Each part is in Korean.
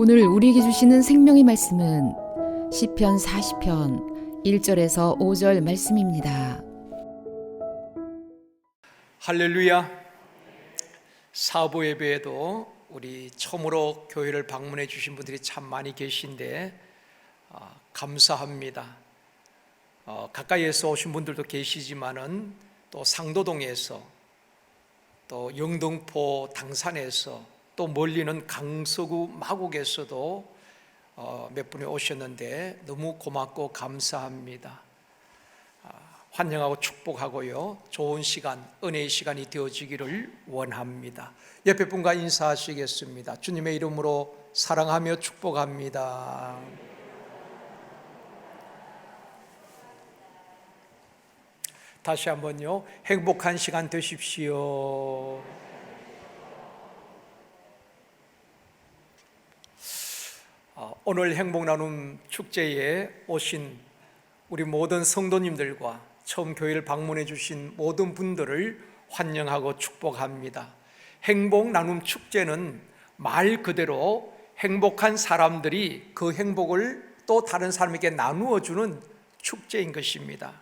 오늘 우리에게 주시는 생명의 말씀은 시편 40편 1절에서 5절 말씀입니다. 할렐루야. 사부 예배에도 우리 처음으로 교회를 방문해 주신 분들이 참 많이 계신데 감사합니다. 가까이에서 오신 분들도 계시지만은 또 상도동에서 또 영등포 당산에서 또 멀리는 강서구 마곡에서도 몇 분이 오셨는데 너무 고맙고 감사합니다. 환영하고 축복하고요, 좋은 시간, 은혜의 시간이 되어지기를 원합니다. 옆에 분과 인사하시겠습니다. 주님의 이름으로 사랑하며 축복합니다. 다시 한번요, 행복한 시간 되십시오. 오늘 행복나눔 축제에 오신 우리 모든 성도님들과 처음 교회를 방문해 주신 모든 분들을 환영하고 축복합니다. 행복나눔 축제는 말 그대로 행복한 사람들이 그 행복을 또 다른 사람에게 나누어 주는 축제인 것입니다.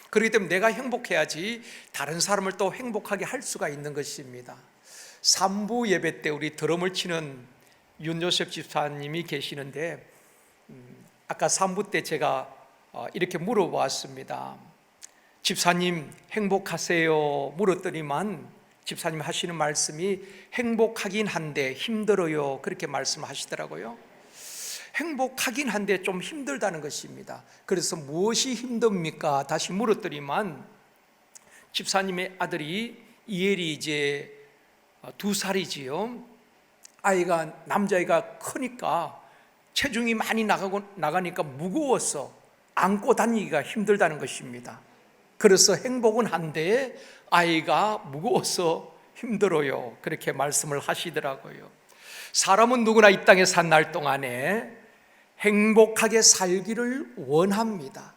그렇기 때문에 내가 행복해야지 다른 사람을 또 행복하게 할 수가 있는 것입니다. 3부 예배 때 우리 드럼을 치는 윤요셉 집사님이 계시는데 아까 3부 때 제가 이렇게 물어보았습니다. 집사님 행복하세요? 물었더니만 집사님 하시는 말씀이 행복하긴 한데 힘들어요, 그렇게 말씀하시더라고요. 행복하긴 한데 좀 힘들다는 것입니다. 그래서 무엇이 힘듭니까? 다시 물었더니만 집사님의 아들이 이엘이 이제 2살이지요 아이가, 남자아이가 크니까 체중이 많이 나가니까 무거워서 안고 다니기가 힘들다는 것입니다. 그래서 행복은 한데 아이가 무거워서 힘들어요, 그렇게 말씀을 하시더라고요. 사람은 누구나 이 땅에 산 날 동안에 행복하게 살기를 원합니다.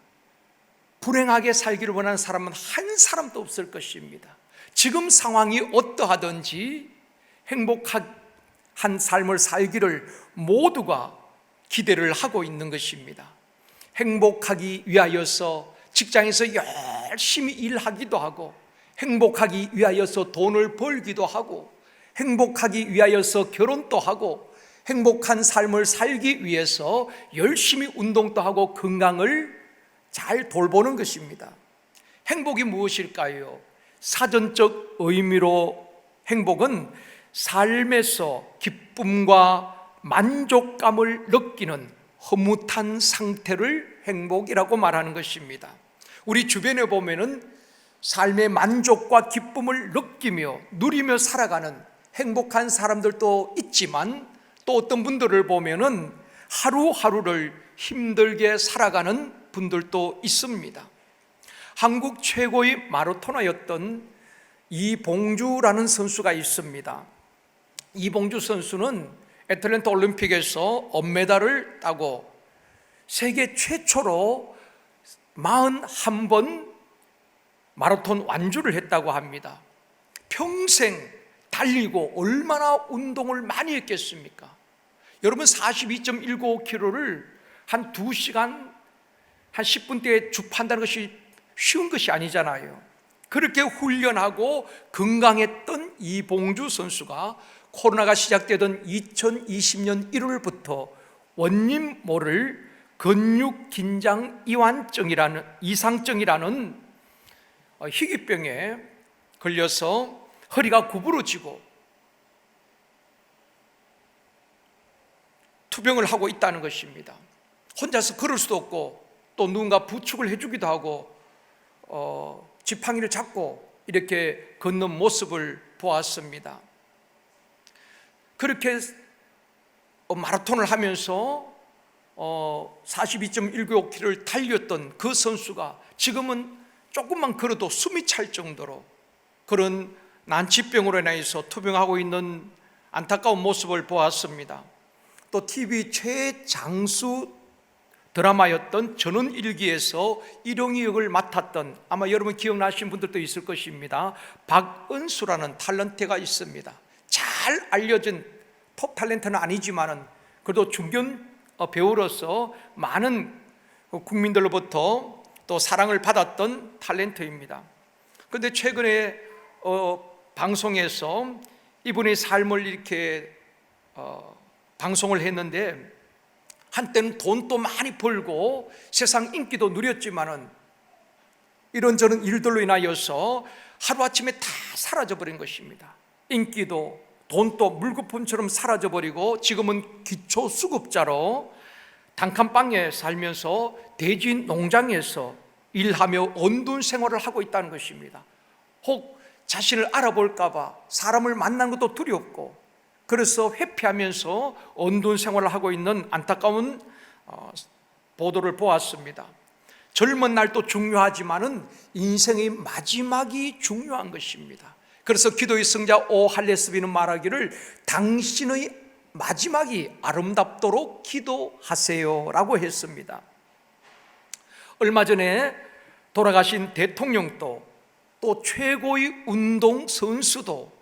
불행하게 살기를 원하는 사람은 한 사람도 없을 것입니다. 지금 상황이 어떠하든지 행복한 삶을 살기를 모두가 기대를 하고 있는 것입니다. 행복하기 위하여서 직장에서 열심히 일하기도 하고, 행복하기 위하여서 돈을 벌기도 하고, 행복하기 위하여서 결혼도 하고, 행복한 삶을 살기 위해서 열심히 운동도 하고 건강을 잘 돌보는 것입니다. 행복이 무엇일까요? 사전적 의미로 행복은 삶에서 기쁨과 만족감을 느끼는 흐뭇한 상태를 행복이라고 말하는 것입니다. 우리 주변에 보면은 삶의 만족과 기쁨을 느끼며 누리며 살아가는 행복한 사람들도 있지만, 또 어떤 분들을 보면은 하루하루를 힘들게 살아가는 분들도 있습니다. 한국 최고의 마라토너였던 이봉주라는 선수가 있습니다. 이봉주 선수는 애틀랜타 올림픽에서 은메달을 따고 세계 최초로 41번 마라톤 완주를 했다고 합니다. 평생 달리고 얼마나 운동을 많이 했겠습니까? 여러분 42.195km를 한 2시간 한 10분대에 주파한다는 것이 쉬운 것이 아니잖아요. 그렇게 훈련하고 건강했던 이봉주 선수가 코로나가 시작되던 2020년 1월부터 원인 모를 근육긴장 이상증이라는 희귀병에 걸려서 허리가 구부러지고 투병을 하고 있다는 것입니다. 혼자서 걸을 수도 없고 또 누군가 부축을 해주기도 하고 지팡이를 잡고 이렇게 걷는 모습을 보았습니다. 그렇게 마라톤을 하면서 42.195km를 달렸던 그 선수가 지금은 조금만 걸어도 숨이 찰 정도로 그런 난치병으로 인해서 투병하고 있는 안타까운 모습을 보았습니다. 또 TV 최장수 드라마였던 전원일기에서 일용이 역을 맡았던, 아마 여러분 기억나시는 분들도 있을 것입니다, 박은수라는 탤런트가 있습니다. 잘 알려진 톱 탤런트는 아니지만은 그래도 중견 배우로서 많은 국민들로부터 또 사랑을 받았던 탤런트입니다. 그런데 최근에 방송에서 이분의 삶을 이렇게 방송을 했는데, 한때는 돈도 많이 벌고 세상 인기도 누렸지만은 이런저런 일들로 인하여서 하루아침에 다 사라져버린 것입니다. 인기도 돈도 물거품처럼 사라져버리고 지금은 기초수급자로 단칸방에 살면서 돼지 농장에서 일하며 언둔 생활을 하고 있다는 것입니다. 혹 자신을 알아볼까봐 사람을 만나는 것도 두렵고, 그래서 회피하면서 언둔 생활을 하고 있는 안타까운 보도를 보았습니다. 젊은 날도 중요하지만은 인생의 마지막이 중요한 것입니다. 그래서 기도의 성자 오할레스비는 말하기를 당신의 마지막이 아름답도록 기도하세요 라고 했습니다. 얼마 전에 돌아가신 대통령도, 또 최고의 운동선수도,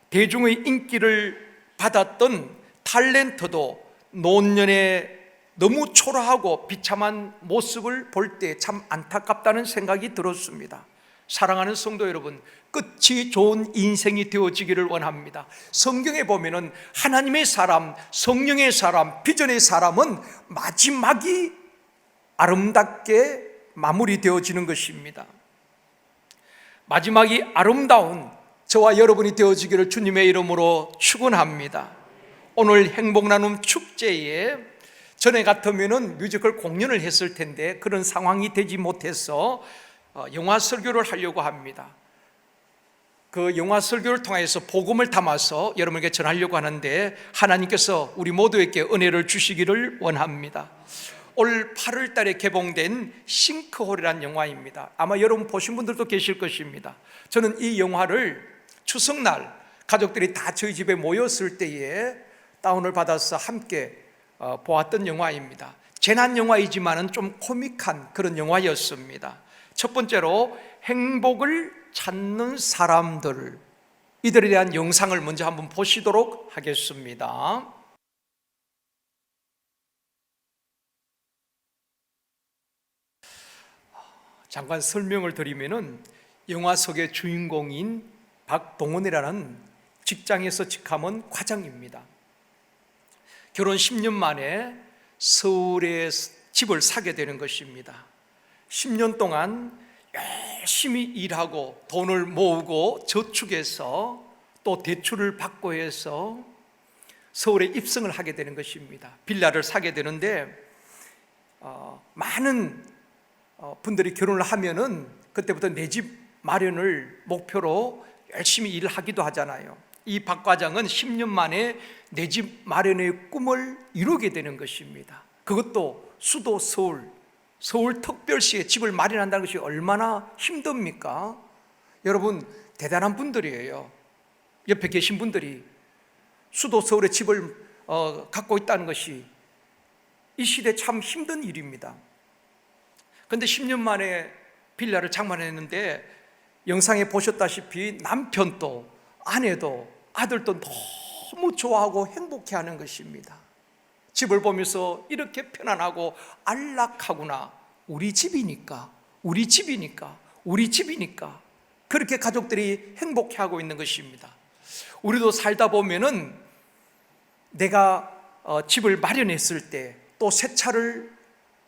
대중의 인기를 받았던 탤런트도 노년에 너무 초라하고 비참한 모습을 볼 때 참 안타깝다는 생각이 들었습니다. 사랑하는 성도 여러분, 끝이 좋은 인생이 되어지기를 원합니다. 성경에 보면은 하나님의 사람, 성령의 사람, 비전의 사람은 마지막이 아름답게 마무리되어지는 것입니다. 마지막이 아름다운 저와 여러분이 되어지기를 주님의 이름으로 축원합니다. 오늘 행복나눔 축제에 전에 같으면은 뮤지컬 공연을 했을 텐데 그런 상황이 되지 못해서 영화 설교를 하려고 합니다. 그 영화 설교를 통해서 복음을 담아서 여러분에게 전하려고 하는데, 하나님께서 우리 모두에게 은혜를 주시기를 원합니다. 올 8월 달에 개봉된 싱크홀이라는 영화입니다. 아마 여러분 보신 분들도 계실 것입니다. 저는 이 영화를 추석날 가족들이 다 저희 집에 모였을 때에 다운을 받아서 함께 보았던 영화입니다. 재난 영화이지만은 좀 코믹한 그런 영화였습니다. 첫 번째로 행복을 찾는 사람들, 이들에 대한 영상을 먼저 한번 보시도록 하겠습니다. 잠깐 설명을 드리면은 영화 속의 주인공인 박동원이라는 직장에서 직함은 과장입니다. 결혼 10년 만에 서울에 집을 사게 되는 것입니다. 10년 동안 열심히 일하고 돈을 모으고 저축해서 또 대출을 받고 해서 서울에 입성을 하게 되는 것입니다. 빌라를 사게 되는데 많은 분들이 결혼을 하면은 그때부터 내 집 마련을 목표로 열심히 일을 하기도 하잖아요. 이 박 과장은 10년 만에 내 집 마련의 꿈을 이루게 되는 것입니다. 그것도 수도 서울 특별시에 집을 마련한다는 것이 얼마나 힘듭니까? 여러분, 대단한 분들이에요. 옆에 계신 분들이 수도 서울에 집을 갖고 있다는 것이 이 시대 참 힘든 일입니다. 그런데 10년 만에 빌라를 장만했는데, 영상에 보셨다시피 남편도 아내도 아들도 너무 좋아하고 행복해하는 것입니다. 집을 보면서 이렇게 편안하고 안락하구나, 우리 집이니까 그렇게 가족들이 행복해하고 있는 것입니다. 우리도 살다 보면은 내가 집을 마련했을 때, 또 새 차를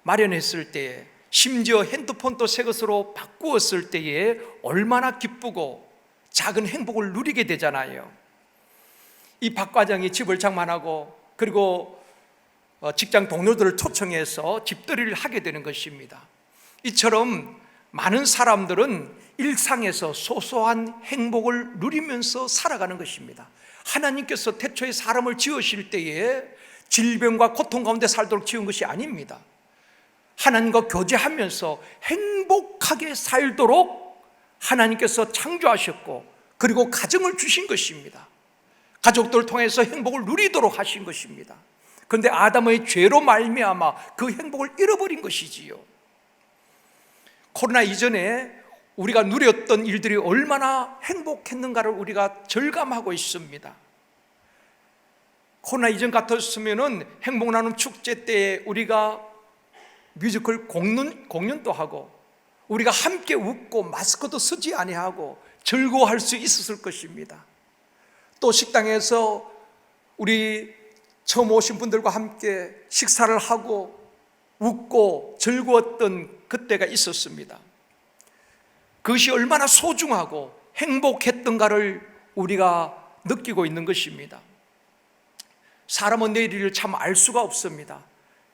마련했을 때, 심지어 핸드폰도 새 것으로 바꾸었을 때에 얼마나 기쁘고 작은 행복을 누리게 되잖아요. 이 박 과장이 집을 장만하고 그리고 직장 동료들을 초청해서 집들이를 하게 되는 것입니다. 이처럼 많은 사람들은 일상에서 소소한 행복을 누리면서 살아가는 것입니다. 하나님께서 태초에 사람을 지으실 때에 질병과 고통 가운데 살도록 지은 것이 아닙니다. 하나님과 교제하면서 행복하게 살도록 하나님께서 창조하셨고, 그리고 가정을 주신 것입니다. 가족들을 통해서 행복을 누리도록 하신 것입니다. 그런데 아담의 죄로 말미암아 그 행복을 잃어버린 것이지요. 코로나 이전에 우리가 누렸던 일들이 얼마나 행복했는가를 우리가 절감하고 있습니다. 코로나 이전 같았으면은 행복 나눔 축제 때 우리가 뮤지컬 공연도 하고 우리가 함께 웃고 마스크도 쓰지 아니하고 즐거워할 수 있었을 것입니다. 또 식당에서 우리 처음 오신 분들과 함께 식사를 하고 웃고 즐거웠던 그때가 있었습니다. 그것이 얼마나 소중하고 행복했던가를 우리가 느끼고 있는 것입니다. 사람은 내일 일을 참 알 수가 없습니다.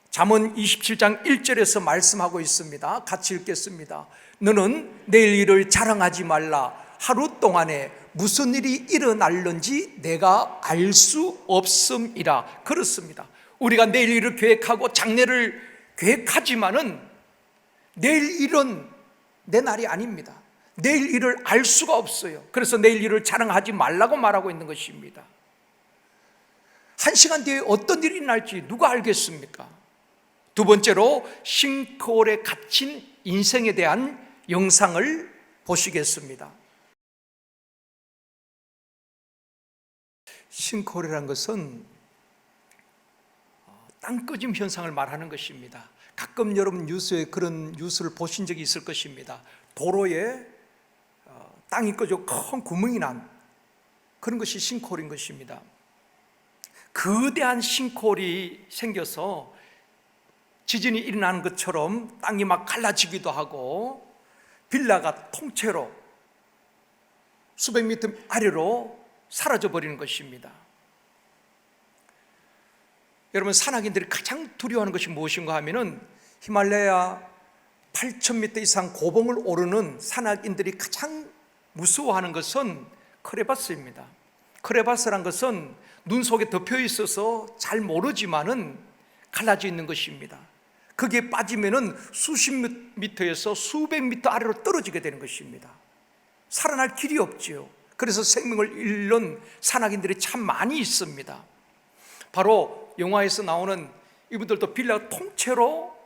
잠언 27장 1절에서 말씀하고 있습니다. 같이 읽겠습니다. 너는 내일 일을 자랑하지 말라. 하루 동안에 무슨 일이 일어날는지 내가 알 수 없음이라. 그렇습니다. 우리가 내일 일을 계획하고 장래를 계획하지만은 내일 일은 내 날이 아닙니다. 내일 일을 알 수가 없어요. 그래서 내일 일을 자랑하지 말라고 말하고 있는 것입니다. 한 시간 뒤에 어떤 일이 날지 누가 알겠습니까? 두 번째로 싱크홀에 갇힌 인생에 대한 영상을 보시겠습니다. 싱크홀이라는 것은 땅꺼짐 현상을 말하는 것입니다. 가끔 여러분 뉴스에 그런 뉴스를 보신 적이 있을 것입니다. 도로에 땅이 꺼져 큰 구멍이 난 그런 것이 싱크홀인 것입니다. 거대한 싱크홀이 생겨서 지진이 일어나는 것처럼 땅이 막 갈라지기도 하고 빌라가 통째로 수백 미터 아래로 사라져 버리는 것입니다. 여러분, 산악인들이 가장 두려워하는 것이 무엇인가 하면은 히말라야 8,000m 이상 고봉을 오르는 산악인들이 가장 무서워하는 것은 크레바스입니다. 크레바스란 것은 눈 속에 덮여 있어서 잘 모르지만은 갈라져 있는 것입니다. 거기에 빠지면은 수십 미터에서 수백 미터 아래로 떨어지게 되는 것입니다. 살아날 길이 없지요. 그래서 생명을 잃는 산악인들이 참 많이 있습니다. 바로 영화에서 나오는 이분들도 빌라가 통째로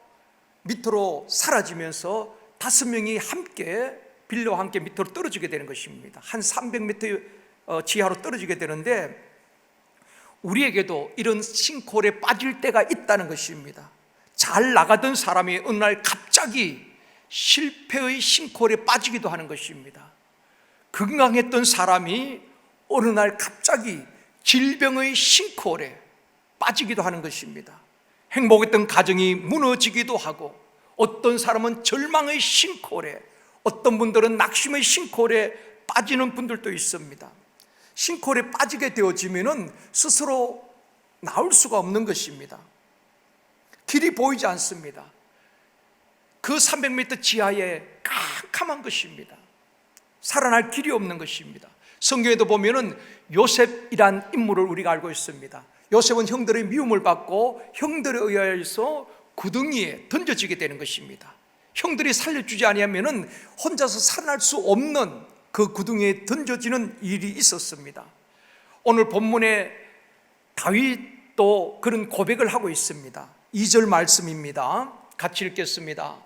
밑으로 사라지면서 5명이 함께 빌라와 함께 밑으로 떨어지게 되는 것입니다. 한 300m 지하로 떨어지게 되는데 우리에게도 이런 싱크홀에 빠질 때가 있다는 것입니다. 잘 나가던 사람이 어느 날 갑자기 실패의 싱크홀에 빠지기도 하는 것입니다. 건강했던 사람이 어느 날 갑자기 질병의 싱크홀에 빠지기도 하는 것입니다. 행복했던 가정이 무너지기도 하고 어떤 사람은 절망의 싱크홀에, 어떤 분들은 낙심의 싱크홀에 빠지는 분들도 있습니다. 싱크홀에 빠지게 되어지면은 스스로 나올 수가 없는 것입니다. 길이 보이지 않습니다. 그 300m 지하에 캄캄한 것입니다. 살아날 길이 없는 것입니다. 성경에도 보면은 요셉이란 인물을 우리가 알고 있습니다. 요셉은 형들의 미움을 받고 형들에 의하여서 구덩이에 던져지게 되는 것입니다. 형들이 살려주지 아니하면은 혼자서 살아날 수 없는 그 구덩이에 던져지는 일이 있었습니다. 오늘 본문에 다윗도 그런 고백을 하고 있습니다. 2절 말씀입니다. 같이 읽겠습니다.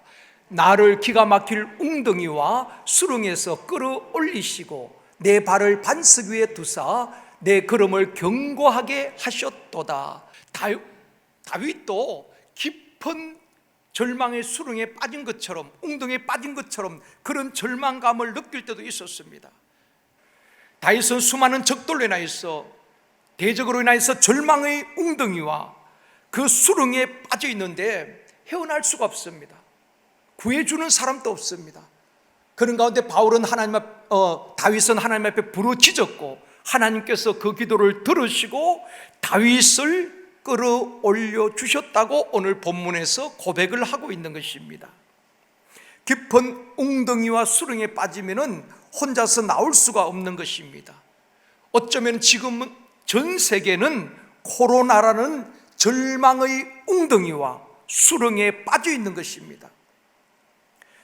나를 기가 막힐 웅덩이와 수렁에서 끌어올리시고 내 발을 반석 위에 두사 내 걸음을 견고하게 하셨도다. 다윗도 깊은 절망의 수렁에 빠진 것처럼, 웅덩이에 빠진 것처럼 그런 절망감을 느낄 때도 있었습니다. 다윗은 수많은 적들로 인하여서, 대적으로 인하여서 절망의 웅덩이와 그 수렁에 빠져 있는데 헤어날 수가 없습니다. 구해주는 사람도 없습니다. 그런 가운데 다윗은 하나님 앞에 부르짖었고 하나님께서 그 기도를 들으시고 다윗을 끌어올려 주셨다고 오늘 본문에서 고백을 하고 있는 것입니다. 깊은 웅덩이와 수렁에 빠지면은 혼자서 나올 수가 없는 것입니다. 어쩌면 지금은 전 세계는 코로나라는 절망의 웅덩이와 수렁에 빠져 있는 것입니다.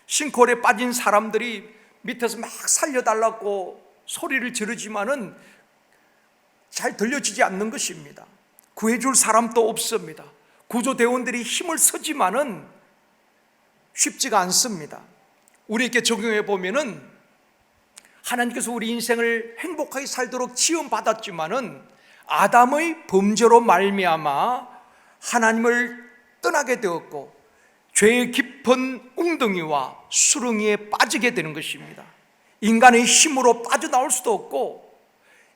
싱크홀에 빠진 사람들이 밑에서 막 살려달라고 소리를 지르지만은 잘 들려지지 않는 것입니다. 구해줄 사람도 없습니다. 구조대원들이 힘을 쓰지만은 쉽지가 않습니다. 우리에게 적용해 보면은 하나님께서 우리 인생을 행복하게 살도록 지원받았지만은 아담의 범죄로 말미암아 하나님을 떠나게 되었고 죄의 깊은 웅덩이와 수렁이에 빠지게 되는 것입니다. 인간의 힘으로 빠져나올 수도 없고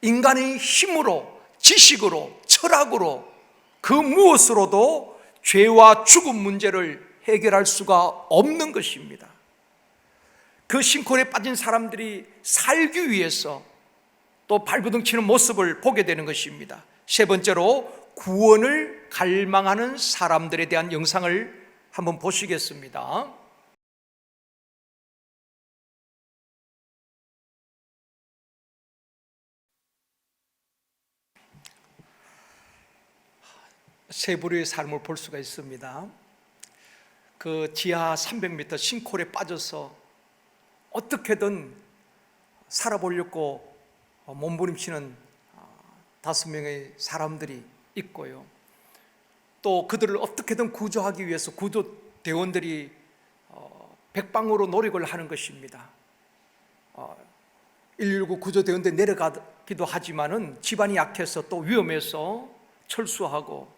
인간의 힘으로, 지식으로, 철학으로 그 무엇으로도 죄와 죽음 문제를 해결할 수가 없는 것입니다. 그 신콘에 빠진 사람들이 살기 위해서 또 발버둥 치는 모습을 보게 되는 것입니다. 세 번째로 구원을 갈망하는 사람들에 대한 영상을 한번 보시겠습니다. 세 부류의 삶을 볼 수가 있습니다. 그 지하 300m 싱크홀에 빠져서 어떻게든 살아보려고 몸부림치는 5명의 사람들이 있고요. 또 그들을 어떻게든 구조하기 위해서 구조대원들이 백방으로 노력을 하는 것입니다. 119 구조대원들이 내려가기도 하지만은 집안이 약해서 또 위험해서 철수하고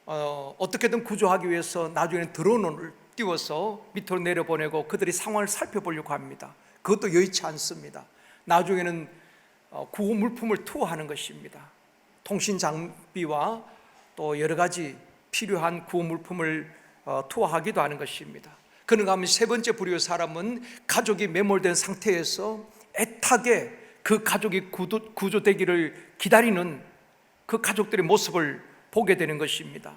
어떻게든 구조하기 위해서 나중에는 드론을 띄워서 밑으로 내려보내고 그들이 상황을 살펴보려고 합니다. 그것도 여의치 않습니다. 나중에는 구호 물품을 투하하는 것입니다. 통신 장비와 또 여러 가지 필요한 구호 물품을 투하하기도 하는 것입니다. 그런가 하면 세 번째 부류의 사람은 가족이 매몰된 상태에서 애타게 그 가족이 구조되기를 기다리는 그 가족들의 모습을 보게 되는 것입니다.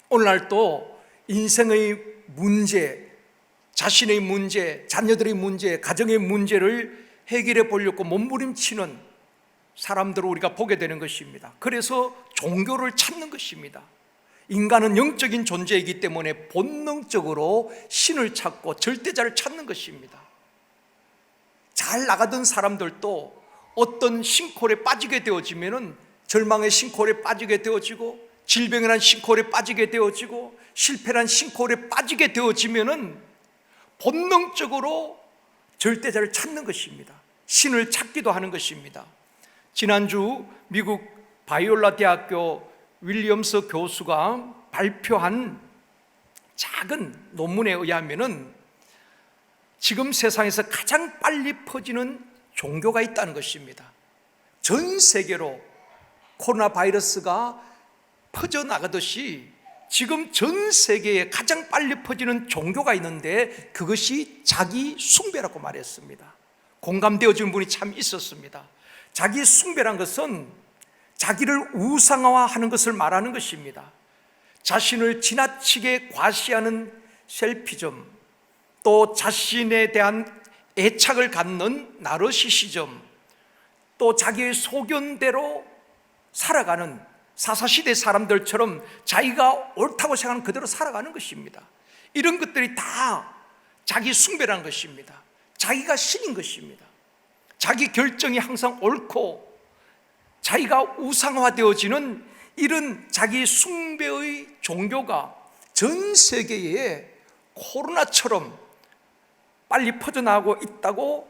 오늘날 또 인생의 문제, 자신의 문제, 자녀들의 문제, 가정의 문제를 해결해 보려고 몸부림치는 사람들을 우리가 보게 되는 것입니다. 그래서 종교를 찾는 것입니다. 인간은 영적인 존재이기 때문에 본능적으로 신을 찾고 절대자를 찾는 것입니다. 잘 나가던 사람들도 어떤 싱크홀에 빠지게 되어지면은 절망의 싱크홀에 빠지게 되어지고 질병이란 싱크홀에 빠지게 되어지고 실패란 싱크홀에 빠지게 되어지면은 본능적으로 절대자를 찾는 것입니다. 신을 찾기도 하는 것입니다. 지난주 미국 바이올라 대학교 윌리엄스 교수가 발표한 작은 논문에 의하면은 지금 세상에서 가장 빨리 퍼지는 종교가 있다는 것입니다. 전 세계로 코로나 바이러스가 퍼져나가듯이 지금 전 세계에 가장 빨리 퍼지는 종교가 있는데 그것이 자기 숭배라고 말했습니다. 공감되어지는 분이 참 있었습니다. 자기 숭배란 것은 자기를 우상화하는 것을 말하는 것입니다. 자신을 지나치게 과시하는 셀피즘, 또 자신에 대한 애착을 갖는 나르시시즘, 또 자기의 소견대로 살아가는 사사시대 사람들처럼 자기가 옳다고 생각하는 그대로 살아가는 것입니다. 이런 것들이 다 자기 숭배라는 것입니다. 자기가 신인 것입니다. 자기 결정이 항상 옳고 자기가 우상화되어지는 이런 자기 숭배의 종교가 전 세계에 코로나처럼 빨리 퍼져나가고 있다고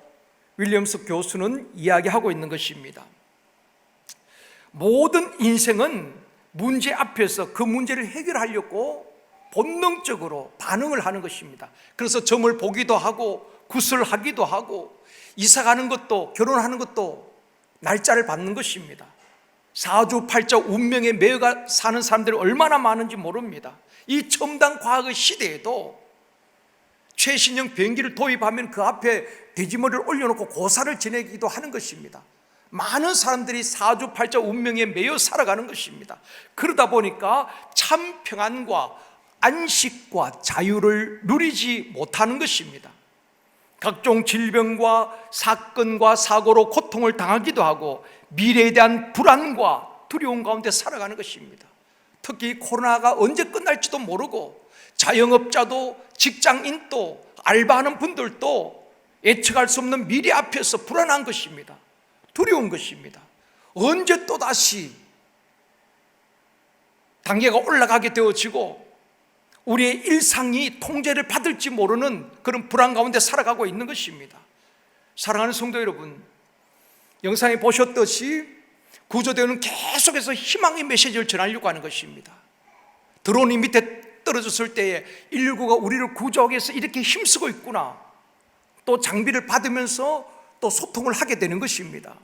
윌리엄스 교수는 이야기하고 있는 것입니다. 모든 인생은 문제 앞에서 그 문제를 해결하려고 본능적으로 반응을 하는 것입니다. 그래서 점을 보기도 하고 굿을 하기도 하고 이사 가는 것도 결혼하는 것도 날짜를 받는 것입니다. 사주팔자 운명에 매여가 사는 사람들이 얼마나 많은지 모릅니다. 이 첨단 과학의 시대에도 최신형 비행기를 도입하면 그 앞에 돼지머리를 올려놓고 고사를 지내기도 하는 것입니다. 많은 사람들이 사주팔자 운명에 매여 살아가는 것입니다. 그러다 보니까 참 평안과 안식과 자유를 누리지 못하는 것입니다. 각종 질병과 사건과 사고로 고통을 당하기도 하고 미래에 대한 불안과 두려움 가운데 살아가는 것입니다. 특히 코로나가 언제 끝날지도 모르고 자영업자도 직장인도 알바하는 분들도 예측할 수 없는 미래 앞에서 불안한 것입니다. 두려운 것입니다. 언제 또다시 단계가 올라가게 되어지고 우리의 일상이 통제를 받을지 모르는 그런 불안 가운데 살아가고 있는 것입니다. 사랑하는 성도 여러분, 영상에 보셨듯이 구조대원은 계속해서 희망의 메시지를 전하려고 하는 것입니다. 드론이 밑에 떨어졌을 때에 119가 우리를 구조하기 위해서 이렇게 힘쓰고 있구나, 또 장비를 받으면서 또 소통을 하게 되는 것입니다.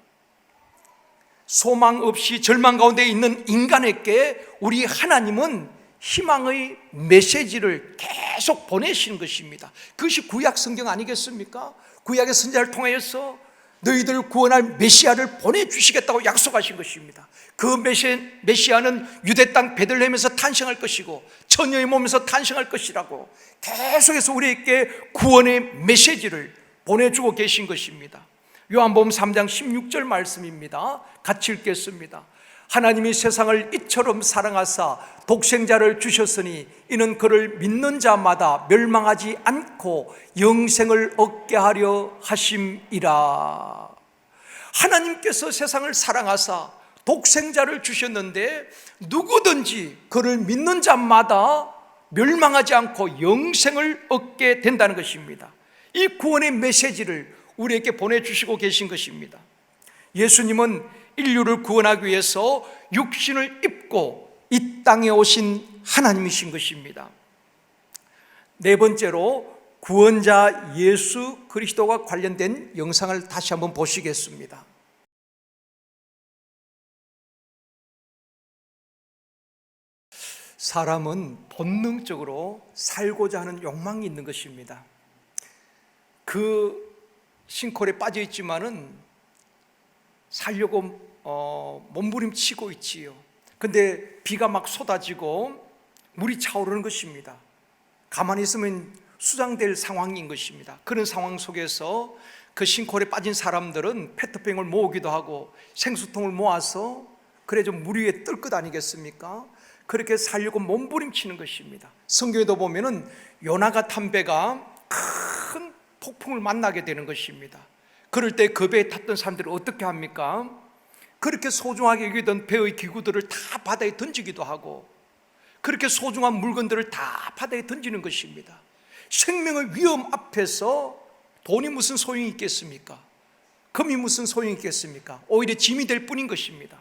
소망 없이 절망 가운데 있는 인간에게 우리 하나님은 희망의 메시지를 계속 보내시는 것입니다. 그것이 구약 성경 아니겠습니까? 구약의 선지자를 통하여서 너희들을 구원할 메시아를 보내주시겠다고 약속하신 것입니다. 그 메시아는 유대 땅 베들레헴에서 탄생할 것이고 처녀의 몸에서 탄생할 것이라고 계속해서 우리에게 구원의 메시지를 보내주고 계신 것입니다. 요한복음 3장 16절 말씀입니다. 같이 읽겠습니다. 하나님이 세상을 이처럼 사랑하사 독생자를 주셨으니 이는 그를 믿는 자마다 멸망하지 않고 영생을 얻게 하려 하심이라. 하나님께서 세상을 사랑하사 독생자를 주셨는데 누구든지 그를 믿는 자마다 멸망하지 않고 영생을 얻게 된다는 것입니다. 이 구원의 메시지를 우리에게 보내주시고 계신 것입니다. 예수님은 인류를 구원하기 위해서 육신을 입고 이 땅에 오신 하나님이신 것입니다. 네 번째로 구원자 예수 그리스도와 관련된 영상을 다시 한번 보시겠습니다. 사람은 본능적으로 살고자 하는 욕망이 있는 것입니다. 그 싱크홀에 빠져 있지만은 살려고 몸부림치고 있지요. 근데 비가 막 쏟아지고 물이 차오르는 것입니다. 가만히 있으면 수장될 상황인 것입니다. 그런 상황 속에서 그 싱크홀에 빠진 사람들은 페트병을 모으기도 하고 생수통을 모아서 그래 좀 물 위에 뜰 것 아니겠습니까? 그렇게 살려고 몸부림치는 것입니다. 성경에도 보면은 요나가 탄 배가 큰 폭풍을 만나게 되는 것입니다. 그럴 때 그 배에 탔던 사람들이 어떻게 합니까? 그렇게 소중하게 여기던 배의 기구들을 다 바다에 던지기도 하고 그렇게 소중한 물건들을 다 바다에 던지는 것입니다. 생명의 위험 앞에서 돈이 무슨 소용이 있겠습니까? 금이 무슨 소용이 있겠습니까? 오히려 짐이 될 뿐인 것입니다.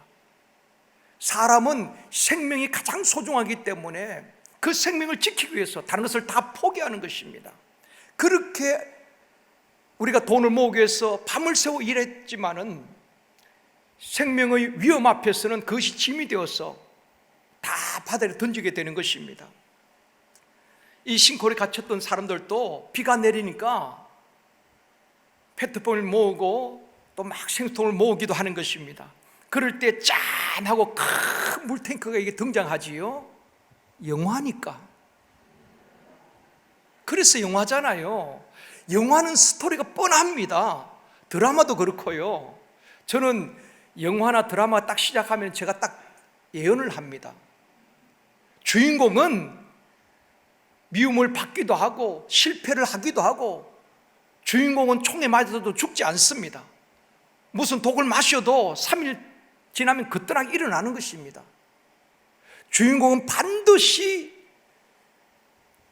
사람은 생명이 가장 소중하기 때문에 그 생명을 지키기 위해서 다른 것을 다 포기하는 것입니다. 그렇게 우리가 돈을 모으기 위해서 밤을 새워 일했지만은 생명의 위험 앞에서는 그것이 짐이 되어서 다 바다에 던지게 되는 것입니다. 이 싱크홀에 갇혔던 사람들도 비가 내리니까 페트병을 모으고 또 막 생수통을 모으기도 하는 것입니다. 그럴 때 짠하고 큰 물탱크가 이게 등장하지요. 영화니까. 그래서 영화잖아요. 영화는 스토리가 뻔합니다. 드라마도 그렇고요. 저는 영화나 드라마 딱 시작하면 제가 딱 예언을 합니다. 주인공은 미움을 받기도 하고 실패를 하기도 하고 주인공은 총에 맞아도 죽지 않습니다. 무슨 독을 마셔도 3일 지나면 그때랑 일어나는 것입니다. 주인공은 반드시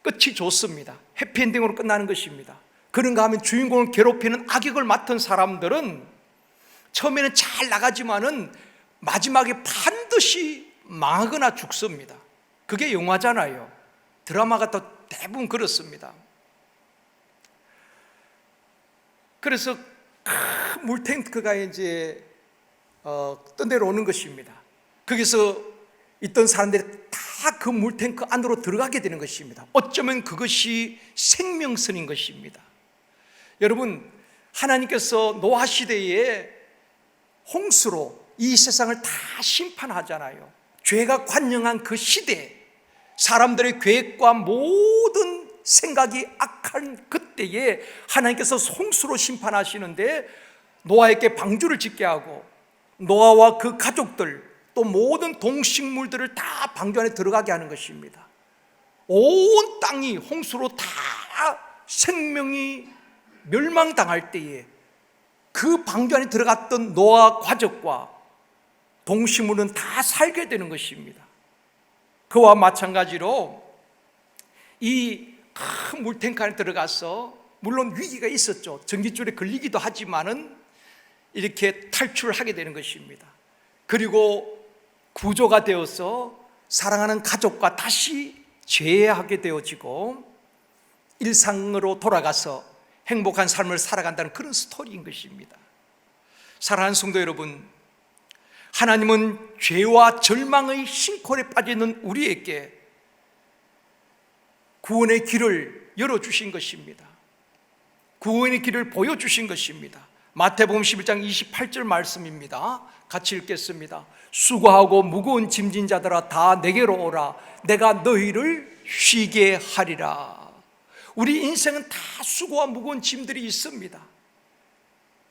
끝이 좋습니다. 해피엔딩으로 끝나는 것입니다. 그런가 하면 주인공을 괴롭히는 악역을 맡은 사람들은 처음에는 잘 나가지만은 마지막에 반드시 망하거나 죽습니다. 그게 영화잖아요. 드라마가 또 대부분 그렇습니다. 그래서 큰 물탱크가 이제 떠내려 오는 것입니다. 거기서 있던 사람들이 다 그 물탱크 안으로 들어가게 되는 것입니다. 어쩌면 그것이 생명선인 것입니다. 여러분, 하나님께서 노아 시대에 홍수로 이 세상을 다 심판하잖아요. 죄가 관영한 그 시대, 사람들의 계획과 모든 생각이 악한 그때에 하나님께서 홍수로 심판하시는데 노아에게 방주를 짓게 하고 노아와 그 가족들 또 모든 동식물들을 다 방주 안에 들어가게 하는 것입니다. 온 땅이 홍수로 다 생명이 멸망당할 때에 그 방주 안에 들어갔던 노아 가족과 동식물은 다 살게 되는 것입니다. 그와 마찬가지로 이 큰 물탱크 안에 들어가서 물론 위기가 있었죠. 전깃줄에 걸리기도 하지만은 이렇게 탈출하게 되는 것입니다. 그리고 구조가 되어서 사랑하는 가족과 다시 재회하게 되어지고 일상으로 돌아가서 행복한 삶을 살아간다는 그런 스토리인 것입니다. 사랑하는 성도 여러분, 하나님은 죄와 절망의 싱크홀에 빠져있는 우리에게 구원의 길을 열어주신 것입니다. 구원의 길을 보여주신 것입니다. 마태복음 11장 28절 말씀입니다. 같이 읽겠습니다. 수고하고 무거운 짐진 자들아 다 내게로 오라. 내가 너희를 쉬게 하리라. 우리 인생은 다 수고와 무거운 짐들이 있습니다.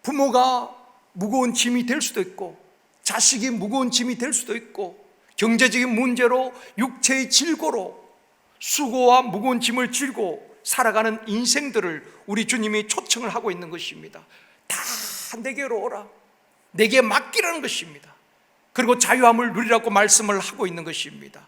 부모가 무거운 짐이 될 수도 있고, 자식이 무거운 짐이 될 수도 있고, 경제적인 문제로 육체의 질고로 수고와 무거운 짐을 지고 살아가는 인생들을 우리 주님이 초청을 하고 있는 것입니다. 다 내게로 오라. 내게 맡기라는 것입니다. 그리고 자유함을 누리라고 말씀을 하고 있는 것입니다.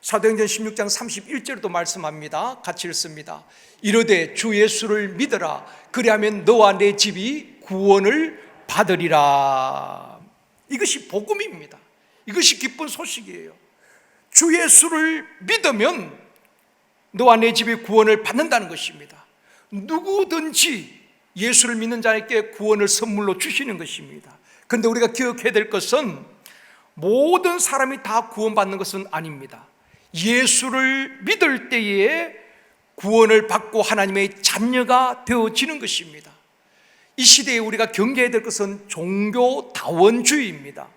사도행전 16장 31절도 말씀합니다. 같이 읽습니다. 이르되 주 예수를 믿어라. 그리하면 너와 내 집이 구원을 받으리라. 이것이 복음입니다. 이것이 기쁜 소식이에요. 주 예수를 믿으면 너와 내 집이 구원을 받는다는 것입니다. 누구든지 예수를 믿는 자에게 구원을 선물로 주시는 것입니다. 그런데 우리가 기억해야 될 것은 모든 사람이 다 구원받는 것은 아닙니다. 예수를 믿을 때에 구원을 받고 하나님의 자녀가 되어지는 것입니다. 이 시대에 우리가 경계해야 될 것은 종교다원주의입니다.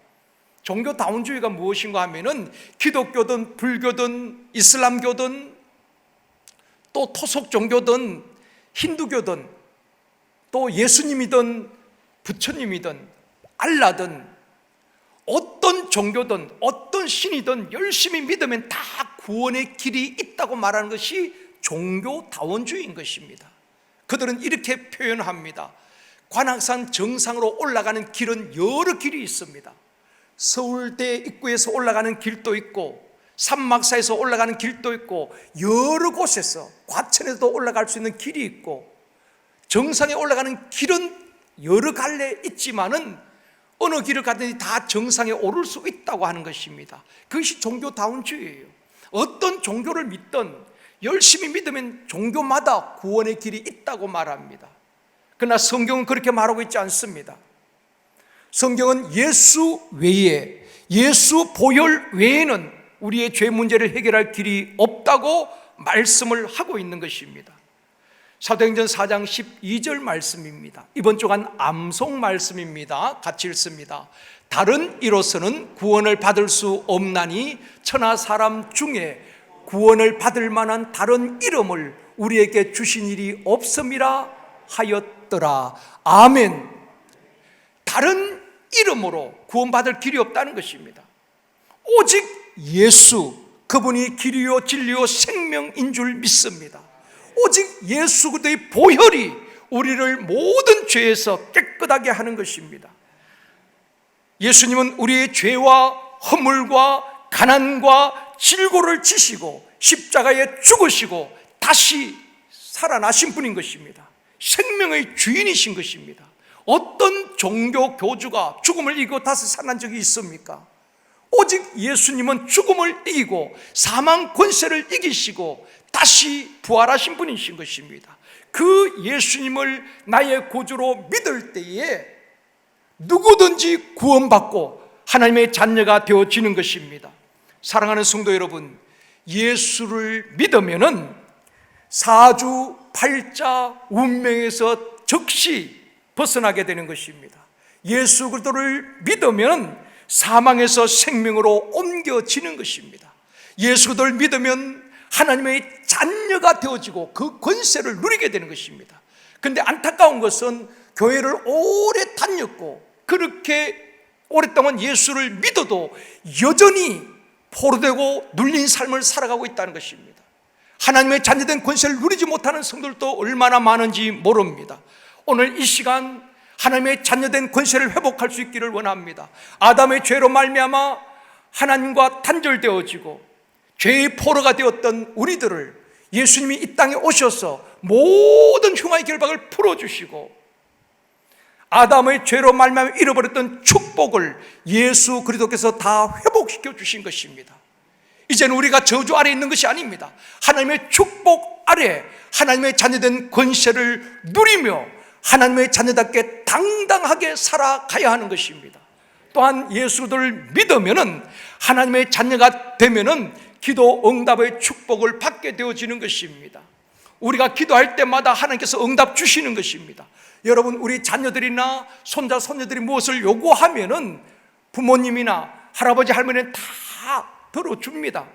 종교다원주의가 무엇인가 하면은 기독교든 불교든 이슬람교든 또 토속 종교든 힌두교든 또 예수님이든 부처님이든 알라든 어떤 종교든 어떤 신이든 열심히 믿으면 다 구원의 길이 있다고 말하는 것이 종교다원주의인 것입니다. 그들은 이렇게 표현합니다. 관악산 정상으로 올라가는 길은 여러 길이 있습니다. 서울대 입구에서 올라가는 길도 있고 산막사에서 올라가는 길도 있고 여러 곳에서 과천에도 올라갈 수 있는 길이 있고 정상에 올라가는 길은 여러 갈래 있지만은 어느 길을 가든지 다 정상에 오를 수 있다고 하는 것입니다. 그것이 종교다원주의예요. 어떤 종교를 믿든 열심히 믿으면 종교마다 구원의 길이 있다고 말합니다. 그러나 성경은 그렇게 말하고 있지 않습니다. 성경은 예수 외에, 예수 보혈 외에는 우리의 죄 문제를 해결할 길이 없다고 말씀을 하고 있는 것입니다. 사도행전 4장 12절 말씀입니다. 이번 주간 암송 말씀입니다. 같이 읽습니다. 다른 이로서는 구원을 받을 수 없나니 천하 사람 중에 구원을 받을 만한 다른 이름을 우리에게 주신 일이 없음이라 하였더라. 아멘. 다른 이름으로 구원받을 길이 없다는 것입니다. 오직 예수, 그분이 길이요 진리요 생명인 줄 믿습니다. 오직 예수 그리스도의 보혈이 우리를 모든 죄에서 깨끗하게 하는 것입니다. 예수님은 우리의 죄와 허물과 가난과 질고를 지시고 십자가에 죽으시고 다시 살아나신 분인 것입니다. 생명의 주인이신 것입니다. 어떤 종교 교주가 죽음을 이기고 다시 살아난 적이 있습니까? 오직 예수님은 죽음을 이기고 사망 권세를 이기시고 다시 부활하신 분이신 것입니다. 그 예수님을 나의 구주로 믿을 때에 누구든지 구원받고 하나님의 자녀가 되어지는 것입니다. 사랑하는 성도 여러분, 예수를 믿으면은 사주 팔자 운명에서 즉시 벗어나게 되는 것입니다. 예수 그리스도를 믿으면 사망에서 생명으로 옮겨지는 것입니다. 예수 그리스도를 믿으면 하나님의 자녀가 되어지고 그 권세를 누리게 되는 것입니다. 그런데 안타까운 것은 교회를 오래 다녔고 그렇게 오랫동안 예수를 믿어도 여전히 포로되고 눌린 삶을 살아가고 있다는 것입니다. 하나님의 자녀된 권세를 누리지 못하는 성도들도 얼마나 많은지 모릅니다. 오늘 이 시간 하나님의 자녀된 권세를 회복할 수 있기를 원합니다. 아담의 죄로 말미암아 하나님과 단절되어지고 죄의 포로가 되었던 우리들을 예수님이 이 땅에 오셔서 모든 흉악의 결박을 풀어주시고 아담의 죄로 말미암아 잃어버렸던 축복을 예수 그리스도께서 다 회복시켜 주신 것입니다. 이제는 우리가 저주 아래 있는 것이 아닙니다. 하나님의 축복 아래 하나님의 자녀된 권세를 누리며 하나님의 자녀답게 당당하게 살아가야 하는 것입니다. 또한 예수를 믿으면은 하나님의 자녀가 되면은 기도 응답의 축복을 받게 되어지는 것입니다. 우리가 기도할 때마다 하나님께서 응답 주시는 것입니다. 여러분, 우리 자녀들이나 손자 손녀들이 무엇을 요구하면은 부모님이나 할아버지 할머니는 다 들어줍니다.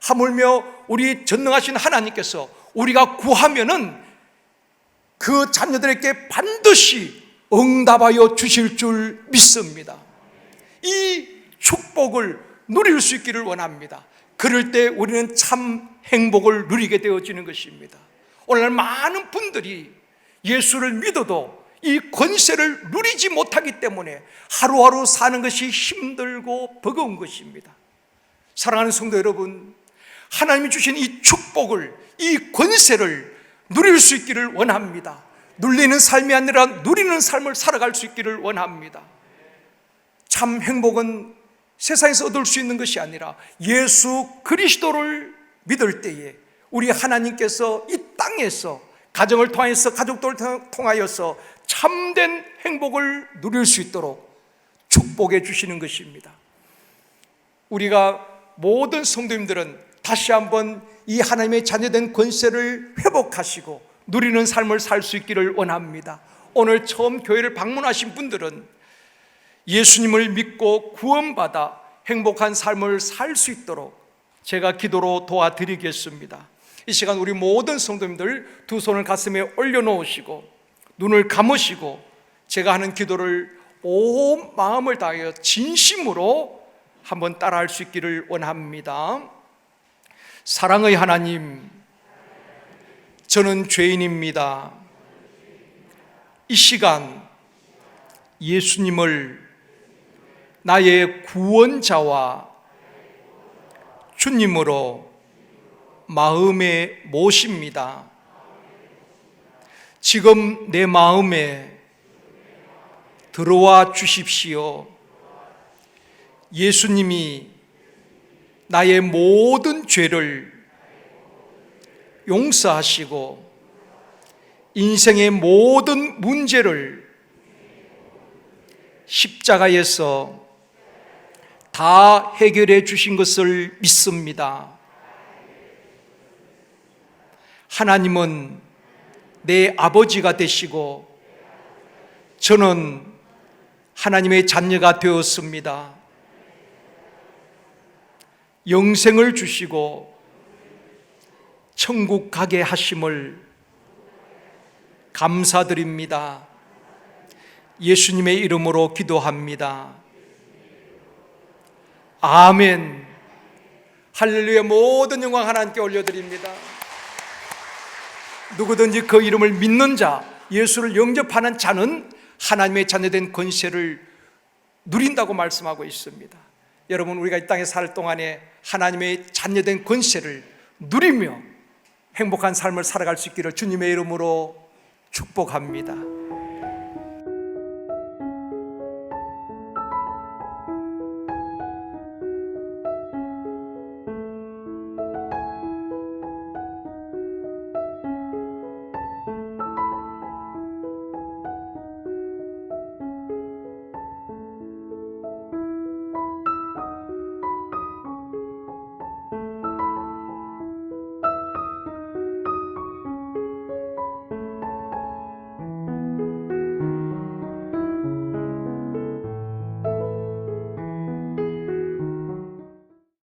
하물며 우리 전능하신 하나님께서 우리가 구하면은 그 자녀들에게 반드시 응답하여 주실 줄 믿습니다. 이 축복을 누릴 수 있기를 원합니다. 그럴 때 우리는 참 행복을 누리게 되어지는 것입니다. 오늘 많은 분들이 예수를 믿어도 이 권세를 누리지 못하기 때문에 하루하루 사는 것이 힘들고 버거운 것입니다. 사랑하는 성도 여러분, 하나님이 주신 이 축복을, 이 권세를 누릴 수 있기를 원합니다. 눌리는 삶이 아니라 누리는 삶을 살아갈 수 있기를 원합니다. 참 행복은 세상에서 얻을 수 있는 것이 아니라 예수 그리스도를 믿을 때에 우리 하나님께서 이 땅에서 가정을 통하여서 가족들을 통하여서 참된 행복을 누릴 수 있도록 축복해 주시는 것입니다. 우리가 모든 성도님들은 다시 한번 이 하나님의 자녀된 권세를 회복하시고 누리는 삶을 살 수 있기를 원합니다. 오늘 처음 교회를 방문하신 분들은 예수님을 믿고 구원받아 행복한 삶을 살 수 있도록 제가 기도로 도와드리겠습니다. 이 시간 우리 모든 성도님들 두 손을 가슴에 올려놓으시고 눈을 감으시고 제가 하는 기도를 온 마음을 다하여 진심으로 한번 따라할 수 있기를 원합니다. 사랑의 하나님, 저는 죄인입니다. 이 시간 예수님을 나의 구원자와 주님으로 마음에 모십니다. 지금 내 마음에 들어와 주십시오. 예수님이 나의 모든 죄를 용서하시고 인생의 모든 문제를 십자가에서 다 해결해 주신 것을 믿습니다. 하나님은 내 아버지가 되시고 저는 하나님의 자녀가 되었습니다. 영생을 주시고 천국 가게 하심을 감사드립니다. 예수님의 이름으로 기도합니다. 아멘. 할렐루야. 모든 영광 하나님께 올려드립니다. 누구든지 그 이름을 믿는 자, 예수를 영접하는 자는 하나님의 자녀된 권세를 누린다고 말씀하고 있습니다. 여러분, 우리가 이 땅에 살 동안에 하나님의 자녀된 권세를 누리며 행복한 삶을 살아갈 수 있기를 주님의 이름으로 축복합니다.